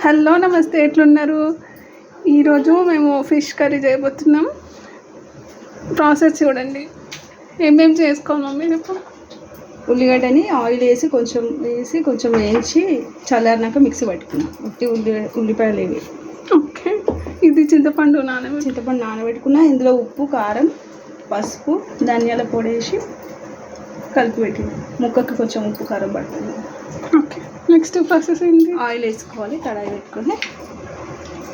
Hello నమస్తే, ఎట్లున్నారు? ఈరోజు మేము ఫిష్ కర్రీ చేయబోతున్నాం. ప్రాసెస్ చూడండి. ఏమేమి చేసుకోవాలి మమ్మీ చెప్పు. ఉల్లిగడ్డని ఆయిల్ వేసి కొంచెం వేయించి చల్లారినాక మిక్సీ పట్టుకున్నాం. ఉల్లిపాయలు ఇవి. ఓకే, ఇది చింతపండు నానబెట్టుకున్నా. ఇందులో ఉప్పు, కారం, పసుపు, ధనియాల పొడి వేసి కలిపి పెట్టింది. ముక్కకి కొంచెం ఉప్పు, కారం పడుతుంది. ఓకే, నెక్స్ట్ ప్రాసెస్ ఏంటి? ఆయిల్ వేసుకోవాలి. కడాయి పెట్టుకొని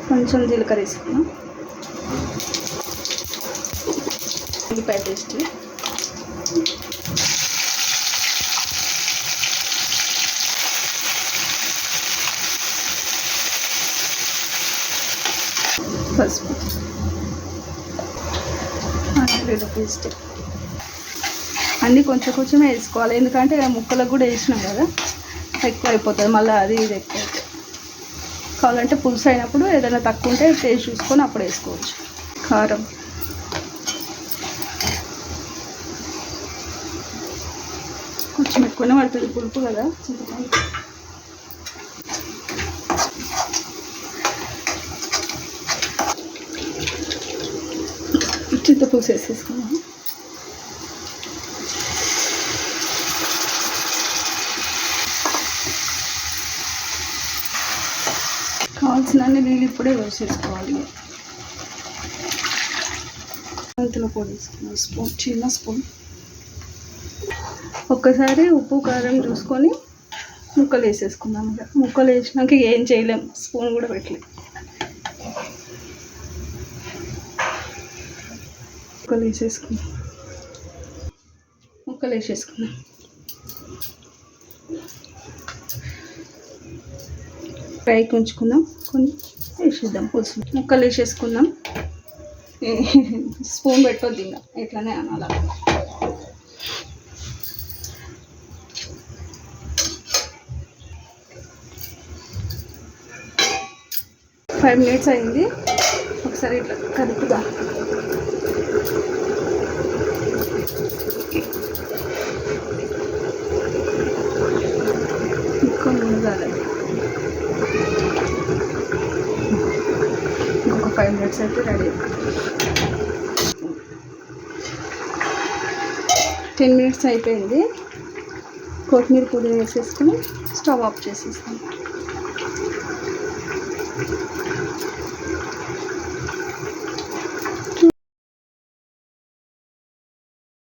కొంచెం జీలకర్ర వేసుకున్నాం. ఉల్లిపాయ పేస్ట్, పసుపు, అల్లం పేస్ట్ అన్నీ కొంచెమే వేసుకోవాలి. ఎందుకంటే ముక్కలకు కూడా వేసినాం కదా, ఎక్కువ అయిపోతుంది. మళ్ళీ అది ఇది ఎక్కువ అవుతుంది. కావాలంటే పులుసు అయినప్పుడు ఏదైనా తక్కువ ఉంటే టేస్ట్ చూసుకొని అప్పుడు వేసుకోవచ్చు. కారం, కొంచెం ఎక్కువనే పడుతుంది పులుపు కదా, చింతపులుసు వేసేసుకున్నాము. కావాల్సిన నీళ్ళు ఇప్పుడే వేసేసుకోవాలి. మెంతుల పొడి వేసుకున్నాం, చిన్న స్పూన్. ఒక్కసారి ఉప్పు కారం చూసుకొని ముక్కలు వేసేసుకుందాం. ముక్కలు వేసినాక ఏం చేయలేం, స్పూన్ కూడా పెట్టలేం. ముక్కలు వేసేసుకుందాం. ఫ్రైకి ఉంచుకుందాం. కొంచెం వేసేద్దాం పులుసు. ముక్కలు వేసేసుకుందాం. స్పూన్ పెట్టొద్దు, ఇంకా ఇట్లానే అనాల. ఫైవ్ మినిట్స్ అయింది. ఒకసారి ఇట్లా కలుపుదా. ఇంకో మునగాలి. ఇంకొక 5 మినిట్స్ అయితే రెడీ. 10 మినిట్స్ అయిపోయింది. కొత్తిమీర పుదీనా వేసేసుకొని స్టవ్ ఆఫ్ చేసేస్తాం.